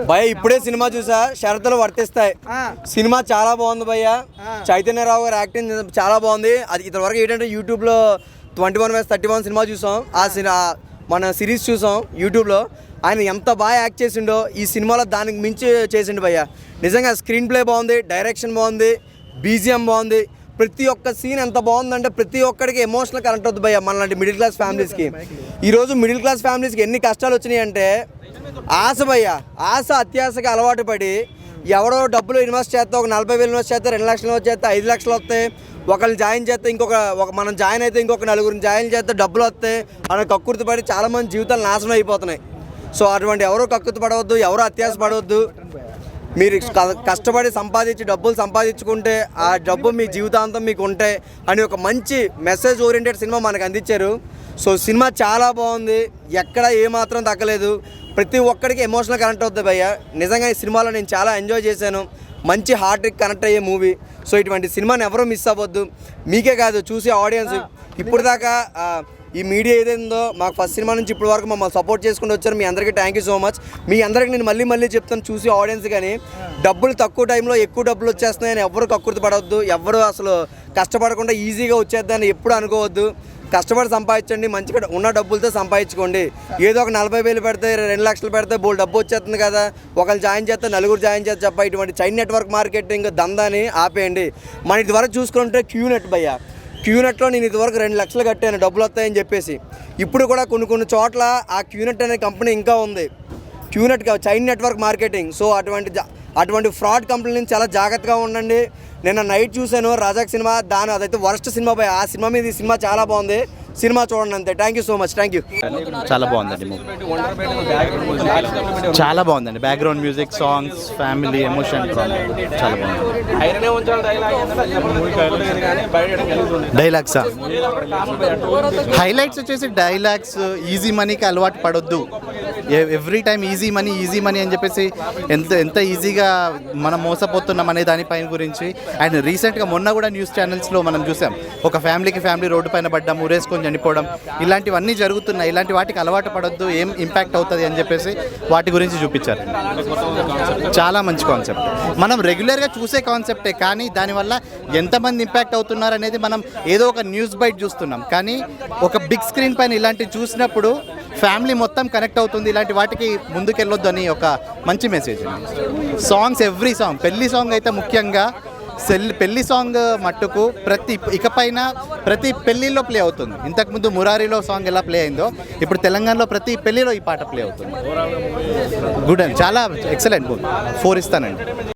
భయ్య ఇప్పుడే సినిమా చూసా, షరతులు వర్తిస్తాయి. సినిమా చాలా బాగుంది భయ్య. చైతన్యరావు గారు యాక్టింగ్ చాలా బాగుంది. అది ఇంతవరకు ఏంటంటే యూట్యూబ్లో 21/31 సినిమా చూసాం, మన సిరీస్ చూసాం యూట్యూబ్లో. ఆయన ఎంత బాగా యాక్ట్ చేసిండో ఈ సినిమాలో దానికి మించి చేసిండు భయ్య. నిజంగా స్క్రీన్ ప్లే బాగుంది, డైరెక్షన్ బాగుంది, బీజిఎం బాగుంది. ప్రతి ఒక్క సీన్ ఎంత బాగుందంటే ప్రతి ఒక్కడికి ఎమోషనల్ కనెక్ట్ అవుతుంది భయ్య. మనలాంటి మిడిల్ క్లాస్ ఫ్యామిలీస్కి ఈరోజు మిడిల్ క్లాస్ ఫ్యామిలీస్కి ఎన్ని కష్టాలు వచ్చినాయి అంటే ఆశ భయ్య, ఆశ అత్యాశకి అలవాటు పడి ఎవడో డబ్బులు ఇన్వెస్ట్ చేస్తే ఒక 40,000 ఇన్వెస్ట్ చేస్తే 2 లక్షలు ఇన్వెస్ట్ చేస్తే 5 లక్షలు వస్తాయి. ఒకరిని జాయిన్ చేస్తే మనం జాయిన్ అయితే ఇంకొక 4 జాయిన్ చేస్తే డబ్బులు వస్తాయి అని కక్కుర్తి పడి చాలామంది జీవితాలు నాశనం అయిపోతున్నాయి. సో అటువంటి ఎవరో కక్కుర్తి పడవద్దు, ఎవరో అత్యాశ పడవద్దు. మీరు కష్టపడి డబ్బులు సంపాదించుకుంటే ఆ డబ్బు మీ జీవితాంతం మీకు ఉంటాయి అని ఒక మంచి మెసేజ్ ఓరియంటెడ్ సినిమా మనకు అందించారు. సో సినిమా చాలా బాగుంది, ఎక్కడ ఏమాత్రం తగ్గలేదు. ప్రతి ఒక్కడికి ఎమోషనల్ కనెక్ట్ అవుతుంది భయ్య. నిజంగా ఈ సినిమాలో నేను చాలా ఎంజాయ్ చేశాను. మంచి హార్ట్కి కనెక్ట్ అయ్యే మూవీ. సో ఇటువంటి సినిమాని ఎవరూ మిస్ అవ్వద్దు. మీకే కాదు, చూసే ఆడియన్స్. ఇప్పుడు దాకా ఈ మీడియా ఏదైందో మాకు ఫస్ట్ సినిమా నుంచి ఇప్పటి వరకు మమ్మల్ని సపోర్ట్ చేసుకుంటూ వచ్చారు. మీ అందరికీ థ్యాంక్ యూ సో మచ్. మీ అందరికీ నేను మళ్ళీ చెప్తాను, చూసి ఆడియన్స్ కానీ డబ్బులు తక్కువ టైంలో ఎక్కువ డబ్బులు వచ్చేస్తున్నాయని ఎవరు కక్కుర్తి పడవద్దు. ఎవరు అసలు కష్టపడకుండా ఈజీగా వచ్చేద్దని ఎప్పుడు అనుకోవద్దు. కష్టపడి సంపాదించండి, మంచిగా ఉన్న డబ్బులతో సంపాదించుకోండి. ఏదో ఒక 40,000 పెడితే 2 లక్షలు పెడితే బోల్ డబ్బు వచ్చేస్తుంది కదా, ఒకళ్ళు జాయిన్ చేస్తే 4 జాయిన్ చేస్తే చెప్ప ఇటువంటి చైన్ నెట్వర్క్ మార్కెటింగ్ దందాని ఆపేయండి. మన ఇదివరకు చూసుకుంటే క్యూనెట్ భయ్య, క్యూనెట్లో నేను ఇదివరకు 2 లక్షలు కట్టాను డబ్బులు వస్తాయని చెప్పేసి. ఇప్పుడు కూడా కొన్ని చోట్ల ఆ క్యూనెట్ అనే కంపెనీ ఇంకా ఉంది. QNet chain network marketing. So అటువంటి ఫ్రాడ్ కంపెనీ నుంచి చాలా జాగ్రత్తగా ఉండండి. నిన్న నైట్ చూశాను రాజాక్ సినిమా, అదైతే వరస్ట్ సినిమా భయ. ఆ సినిమా మీద ఈ సినిమా చాలా బాగుంది. సినిమా చూడండి అంతే. Thank you so much. Thank you. చాలా బాగుందండి మూవీ, చాలా బాగుందండి. Background music, songs, family, emotion చాలా బాగుంది. డైలాగ్సా? హైలైట్స్ వచ్చేసి డైలాగ్స్. ఈజీ మనీకి అలవాటు పడొద్దు. ఎవ్రీ టైం ఈజీ మనీ అని చెప్పేసి ఎంత ఈజీగా మనం మోసపోతున్నాం అనే దానిపైన గురించి. అండ్ రీసెంట్గా మొన్న కూడా న్యూస్ ఛానల్స్లో మనం చూసాం, ఒక ఫ్యామిలీ రోడ్డు పైన పడ్డం, ఊరేసుకొని చనిపోవడం, ఇలాంటివన్నీ జరుగుతున్నాయి. ఇలాంటి వాటికి అలవాటు పడొద్దు, ఏం ఇంపాక్ట్ అవుతుంది అని చెప్పేసి వాటి గురించి చూపించారు. చాలా మంచి కాన్సెప్ట్. మనం రెగ్యులర్గా చూసే కాన్సెప్టే, కానీ దానివల్ల ఎంతమంది ఇంపాక్ట్ అవుతున్నారు అనేది మనం ఏదో ఒక న్యూస్ బైట్ చూస్తున్నాం. కానీ ఒక బిగ్ స్క్రీన్ పైన ఇలాంటివి చూసినప్పుడు ఫ్యామిలీ మొత్తం కనెక్ట్ అవుతుంది. ఇలాంటి వాటికి ముందుకెళ్ళొద్దు అని ఒక మంచి మెసేజ్. సాంగ్స్, ఎవ్రీ సాంగ్, పెళ్లి సాంగ్ అయితే ముఖ్యంగా పెళ్లి సాంగ్ మట్టుకు ఇకపైన ప్రతి పెళ్లిలో ప్లే అవుతుంది. ఇంతకుముందు మురారిలో సాంగ్ ఎలా ప్లే అయిందో ఇప్పుడు తెలంగాణలో ప్రతి పెళ్లిలో ఈ పాట ప్లే అవుతుంది. గుడ్ అండ్ చాలా ఎక్సలెంట్. 4 ఇస్తానండి.